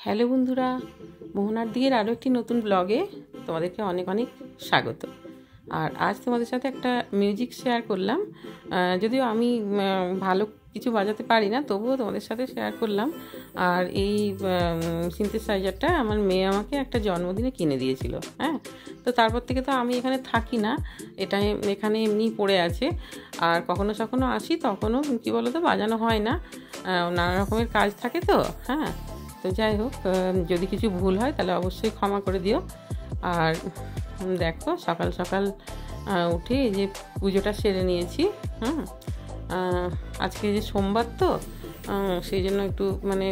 Hello বন্ধুরা, মোহনার দিকের আরও একটি নতুন ব্লগে তোমাদেরকে অনেক অনেক স্বাগত। আর আজ তোমাদের সাথে একটা মিউজিক শেয়ার করলাম। যদিও আমি ভালো কিছু বাজাতে পারি না, তবুও তোমাদের সাথে শেয়ার করলাম। আর এই সিনথেসাইজারটা আমার মেয়ে আমাকে একটা জন্মদিনে কিনে দিয়েছিল। হ্যাঁ, তো তারপর থেকে তো আমি এখানে থাকি না, এটা এখানে এমনি পড়ে আছে। আর কখনো কখনো আসি, তখনও কী বলো তো বাজানো হয় না, নানা রকমের কাজ থাকে তো। হ্যাঁ, তো যাই হোক, যদি কিছু ভুল হয় তাহলে অবশ্যই ক্ষমা করে দিও। আর দেখো, সকাল সকাল উঠে এই যে পুজোটা সেরে নিয়েছি। আজকে যে সোমবার তো, সেই জন্য একটু মানে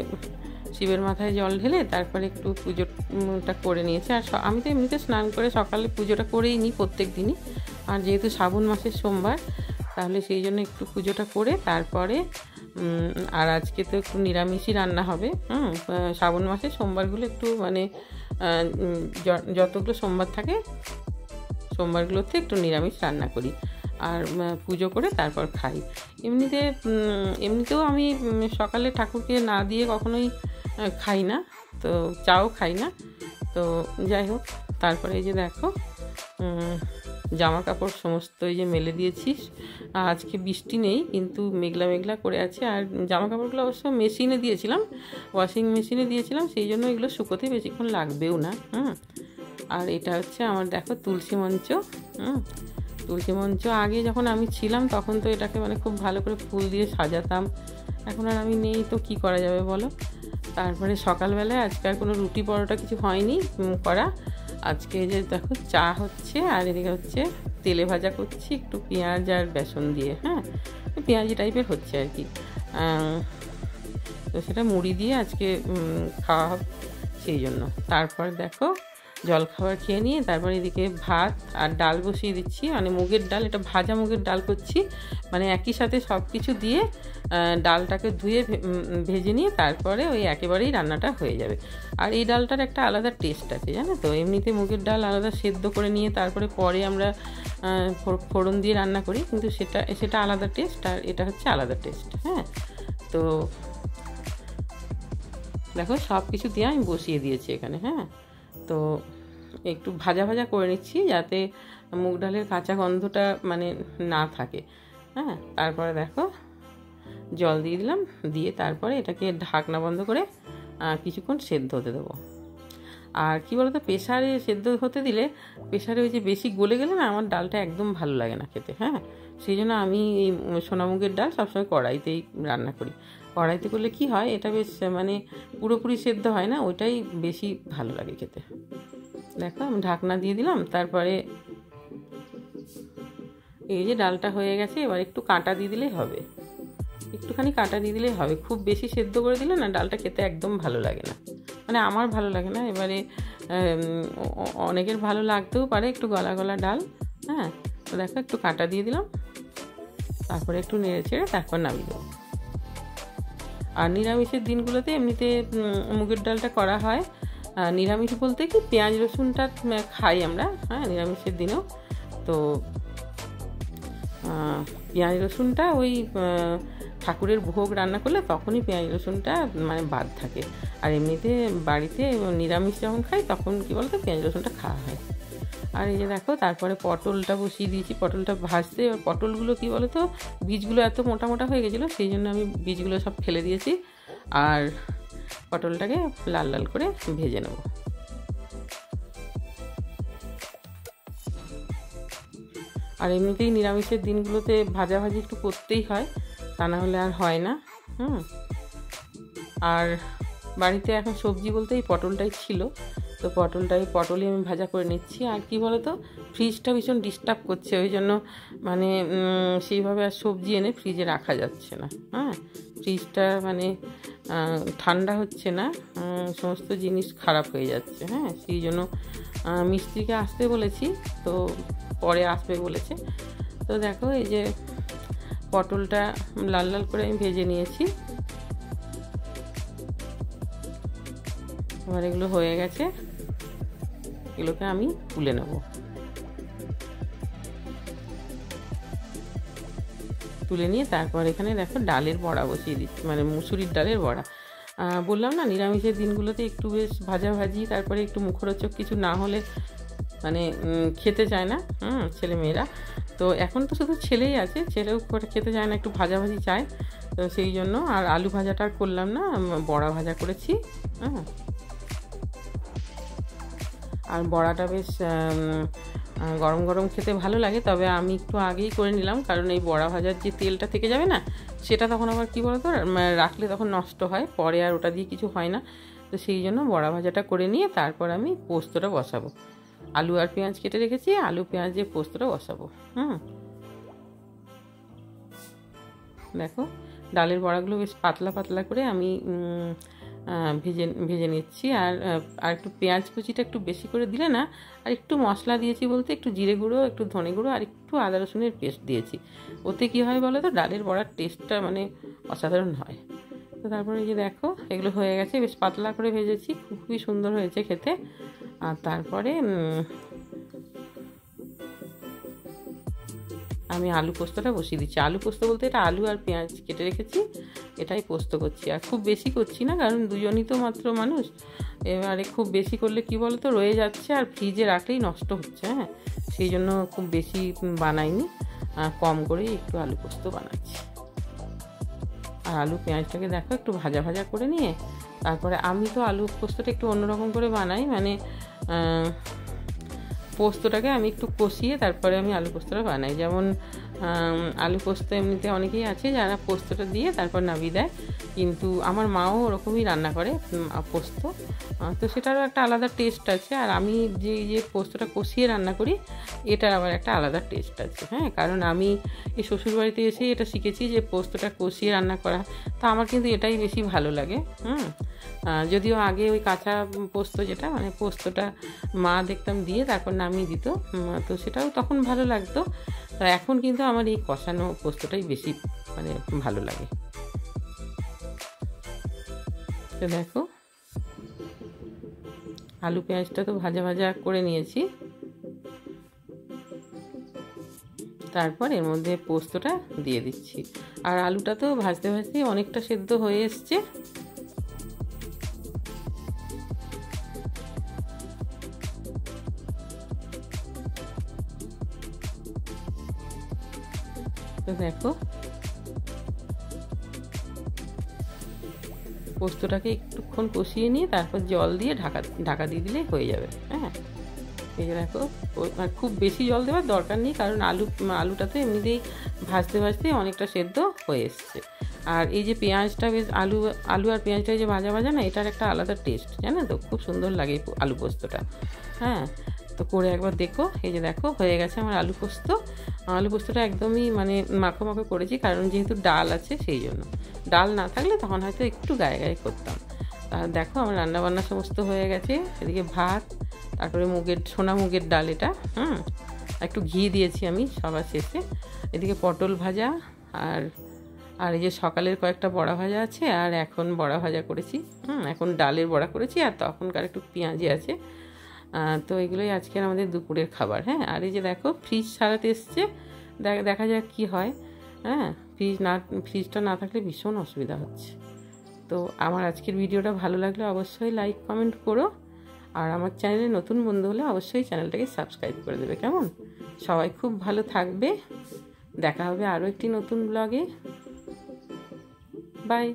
শিবের মাথায় জল ঢেলে তারপরে একটু পুজোটা করে নিয়েছি। আর আমি তো এমনিতে স্নান করে সকালে পুজোটা করেই নিই প্রত্যেক দিনই। আর যেহেতু শ্রাবণ মাসের সোমবার, তাহলে সেই জন্য একটু পুজোটা করে তারপরে আর আজকে তো একটু নিরামিষই রান্না হবে। শ্রাবণ মাসে সোমবারগুলো একটু মানে যতগুলো সোমবার থাকে সোমবারগুলোতে একটু নিরামিষ রান্না করি আর পুজো করে তারপর খাই। এমনিতেও আমি সকালে ঠাকুরকে না দিয়ে কখনোই খাই না, তো চাও খাই না। তো যাই হোক, তারপরে এই যে দেখো জামা কাপড় সমস্ত এই যে মেলে দিয়েছিস। আজকে বৃষ্টি নেই, কিন্তু মেঘলা মেঘলা করে আছে। আর জামা কাপড়গুলো অবশ্য মেশিনে দিয়েছিলাম, ওয়াশিং মেশিনে দিয়েছিলাম, সেই জন্য এগুলো শুকোতে বেশিক্ষণ লাগবেও না। আর এটা হচ্ছে আমার দেখো তুলসী মঞ্চ। তুলসী মঞ্চ আগে যখন আমি ছিলাম তখন তো এটাকে মানে খুব ভালো করে ফুল দিয়ে সাজাতাম। এখন আর আমি নেই, তো কি করা যাবে বলো। তারপরে সকালবেলায় আজকে আর কোনো রুটি পরোটা কিছু হয়নি করা। আজকে যে দেখো চা হচ্ছে, আর এদিকে হচ্ছে তেলে ভাজা করছি একটু পেঁয়াজ আর বেসন দিয়ে। হ্যাঁ, পেঁয়াজি টাইপের হচ্ছে আর কি। তো সেটা মুড়ি দিয়ে আজকে খাওয়া হবে, সেই জন্য। তারপর দেখো জলখাবার খেয়ে নিয়ে তারপর এদিকে ভাত আর ডাল বসিয়ে দিচ্ছি, মানে মুগের ডাল, এটা ভাজা মুগের ডাল করছি। মানে একই সাথে সব কিছু দিয়ে ডালটাকে ধুয়ে ভেজে নিয়ে তারপরে ওই একেবারেই রান্নাটা হয়ে যাবে। আর এই ডালটার একটা আলাদা টেস্ট আছে, জানো তো। এমনিতে মুগের ডাল আলাদা সেদ্ধ করে নিয়ে তারপরে আমরা ফোড়ন দিয়ে রান্না করি, কিন্তু সেটা আলাদা টেস্ট, আর এটা হচ্ছে আলাদা টেস্ট। হ্যাঁ, তো দেখো সব কিছু দিয়ে আমি বসিয়ে দিয়েছি এখানে। হ্যাঁ, তো একটু ভাজা ভাজা করে নিচ্ছি যাতে মুগ ডালের কাঁচা গন্ধটা মানে না থাকে। হ্যাঁ, তারপরে দেখো জল দিয়ে দিলাম, দিয়ে তারপরে এটাকে ঢাকনা বন্ধ করে কিছুক্ষণ সেদ্ধ হতে দেবো। আর কি বলতো, প্রেসারে সেদ্ধ হতে দিলে প্রেসারে ওই যে বেশি গলে গেলে না আমার ডালটা একদম ভালো লাগে না খেতে। হ্যাঁ, সেই জন্য আমি এই সোনামুগের ডাল সবসময় কড়াইতেই রান্না করি। কড়াইতে করলে কি হয়, এটা বেশ মানে পুরোপুরি সেদ্ধ হয় না, ওইটাই বেশি ভালো লাগে খেতে। দেখো আমি ঢাকনা দিয়ে দিলাম, তারপরে এই যে ডালটা হয়ে গেছে। এবার একটু কাঁটা দিয়ে দিলেই হবে, একটুখানি কাঁটা দিয়ে দিলেই হবে। খুব বেশি সেদ্ধ করে দিলে না ডালটা খেতে একদম ভালো লাগে না, মানে আমার ভালো লাগে না। এবারে অনেকের ভালো লাগতেও পারে একটু গলা গলা ডাল। হ্যাঁ, তো দেখো একটু কাঁটা দিয়ে দিলাম, তারপরে একটু নেড়ে চেড়ে তারপর নামিয়ে দেবো। আর নিরামিষের দিনগুলোতে এমনিতে মুগের ডালটা করা হয়। নিরামিষ বলতে কি, পেঁয়াজ রসুনটা খাই আমরা। হ্যাঁ, নিরামিষের দিনেও তো পেঁয়াজ রসুনটা ওই ঠাকুরের ভোগ রান্না করলে তখনই পেঁয়াজ রসুনটা মানে বাদ থাকে। আর এমনিতে বাড়িতে নিরামিষ যখন খাই তখন কি বলতো পেঁয়াজ রসুনটা খাওয়া হয়। আর এই যে দেখো তারপরে পটলটা বসিয়ে দিয়েছি, পটলটা ভাজতে। এবার পটলগুলো কি বলতো, বীজগুলো এত মোটা মোটা হয়ে গেছিলো, সেই জন্য আমি বীজগুলো সব ফেলে দিয়েছি। আর পটলটাকে লাল লাল করে ভেজে নেব। আর এমনিতেই নিরামিষের দিনগুলোতে ভাজাভাজি একটু করতেই হয়, তা না হলে আর হয় না। আর বাড়িতে এখন সবজি বলতে এই পটলটাই ছিল, তো পটলই আমি ভাজা করে নিচ্ছি। আর কি বলতো, ফ্রিজটা ভীষণ ডিস্টার্ব করছে, ওই জন্য মানে সেইভাবে আর সবজি এনে ফ্রিজে রাখা যাচ্ছে না। হ্যাঁ, ফ্রিজটা মানে ঠান্ডা হচ্ছে না, সমস্ত জিনিস খারাপ হয়ে যাচ্ছে। হ্যাঁ, সেই জন্য মিস্ত্রিকে আসতে বলেছি, তো পরে আসবে বলেছে। তো দেখো এই যে পটলটা লাল লাল করে আমি ভেজে নিয়েছি। এবার এগুলো হয়ে গেছে, এগুলোকে আমি তুলে নেব। তুলে নিয়ে তারপর এখানে দেখো ডালের বড়া বসিয়ে দিচ্ছি, মানে মুসুরির ডালের বড়া। বললাম না, নিরামিষের দিনগুলোতে একটু বেশ ভাজাভাজি, তারপরে একটু মুখরোচক কিছু না হলে মানে খেতে চায় না ছেলেমেয়েরা। তো এখন তো শুধু ছেলেই আছে, ছেলেও খেতে চায় না, একটু ভাজাভাজি চায়। তো সেই জন্য আর আলু ভাজাটা করলাম না, বড়া ভাজা করেছি। আর বড়াটা বেশ গরম গরম খেতে ভালো লাগে, তবে আমি একটু আগেই করে নিলাম, কারণ এই বড়া ভাজার যে তেলটা থেকে যাবে না, সেটা তখন আবার কী বলতো রাখলে তখন নষ্ট হয়, পরে আর ওটা দিয়ে কিছু হয় না। তো সেই জন্য বড়া ভাজাটা করে নিয়ে তারপর আমি পোস্তটা বসাবো। আলু আর পেঁয়াজ কেটে রেখেছি, আলু পেঁয়াজ দিয়ে পোস্তটা বসাবো। দেখো ডালের বড়াগুলো বেশ পাতলা পাতলা করে আমি ভেজে নিচ্ছি। আর একটু পেঁয়াজ কুচিটা একটু বেশি করে দিলে না, আর একটু মশলা দিয়েছি বলতে একটু জিরে গুঁড়ো, একটু ধনে গুঁড়ো আর একটু আদা রসুনের পেস্ট দিয়েছি। ওতে কী হয় বলো তো, ডালের বড়ার টেস্টটা মানে অসাধারণ হয়। তো তারপরে এই যে দেখো এগুলো হয়ে গেছে, বেশ পাতলা করে ভেজেছি, খুবই সুন্দর হয়েছে খেতে। আর তারপরে আমি আলু পোস্তটা বসিয়ে দিচ্ছি। আলু পোস্ত বলতে এটা আলু আর পেঁয়াজ কেটে রেখেছি, এটাই পোস্ত করছি। আর খুব বেশি করছি না, কারণ দুজনই তো মাত্র মানুষ। এবারে খুব বেশি করলে কি বলো তো, রয়ে যাচ্ছে আর ফ্রিজে রাখলেই নষ্ট হচ্ছে। সেই জন্য খুব বেশি বানাইনি, কম করেই একটু আলু পোস্ত বানাচ্ছি। আর আলু পেঁয়াজটাকে দেখো একটু ভাজা ভাজা করে নিয়ে তারপরে আমি তো আলু পোস্তটা একটু অন্যরকম করে বানাই, মানে পোস্তটাকে আমি একটু কষিয়ে তারপরে আমি আলু পোস্তটা বানাই। যেমন আলু পোস্ত এমনিতে অনেকেই আছে যারা পোস্তটা দিয়ে তারপর নামিয়ে দেয়, কিন্তু আমার মাও ওরকমই রান্না করে পোস্ত। তো সেটারও একটা আলাদা টেস্ট আছে। আর আমি যে পোস্তটা কষিয়ে রান্না করি, এটার আবার একটা আলাদা টেস্ট আছে। কারণ আমি এই শ্বশুরবাড়িতে এসে এটা শিখেছি যে পোস্তটা কষিয়ে রান্না করা। তো আমার কিন্তু এটাই বেশি ভালো লাগে। যদিও আগে ওই কাঁচা পোস্ত যেটা, মানে পোস্তটা মা দেখতাম দিয়ে তারপর নামিয়ে দিত, তো সেটাও তখন ভালো লাগতো। তো এখন কিন্তু আমার এই কষানো পোস্তটাই বেশি মানে ভালো লাগে। তো দেখো আলু পেঁয়াজটা তো ভাজা ভাজা করে নিয়েছি, তারপর এর মধ্যে পোস্তটা দিয়ে দিচ্ছি। আর আলুটা তো ভাজতে ভাজতে অনেকটা সেদ্ধ হয়ে এসছে। তো দেখো পোস্তটাকে একটুক্ষণ কষিয়ে নিয়ে তারপর জল দিয়ে ঢাকা দিয়ে দিলেই হয়ে যাবে। এই যে দেখো খুব বেশি জল দেওয়ার দরকার নেই, কারণ আলুটা তো এমনিতেই ভাজতে ভাজতে অনেকটা সেদ্ধ হয়ে এসছে। আর এই যে পেঁয়াজটা বেশ আলু আর পেঁয়াজটা যে ভাজা ভাজা না, এটার একটা আলাদা টেস্ট, জানো তো, খুব সুন্দর লাগে আলু পোস্তটা। তো করে একবার দেখো। এই যে দেখো হয়ে গেছে আমার আলু পোস্তটা একদমই মানে মাখো মাখো করেছি, কারণ যেহেতু ডাল আছে সেই জন্য। ডাল না থাকলে তখন হয়তো একটু গায়ে গায়ে করতাম। আর দেখো আমার রান্নাবান্না সমস্ত হয়ে গেছে। এদিকে ভাত, তারপরে সোনা মুগের ডাল, এটা একটু ঘি দিয়েছি আমি সবার শেষে। এদিকে পটল ভাজা, আর এই যে সকালের কয়েকটা বড়া ভাজা আছে, আর এখন বড়া ভাজা করেছি। এখন ডালের বড়া করেছি, আর তখনকার একটু পেঁয়াজি আছে। তো এগুলোই আজকের আমাদের দুপুরের খাবার। আর এই যে দেখো ফ্রিজ সারাতে এসছে, দেখা যাক কি হয়। ফ্রিজটা না থাকলে ভীষণ অসুবিধা হচ্ছে। তো আমার আজকের ভিডিওটা ভালো লাগলে অবশ্যই লাইক কমেন্ট করো, আর আমার চ্যানেলে নতুন বন্ধু হলে অবশ্যই চ্যানেলটাকে সাবস্ক্রাইব করে দেবে। কেমন? সবাই খুব ভালো থাকবে। দেখা হবে আরও একটি নতুন ব্লগে। বাই।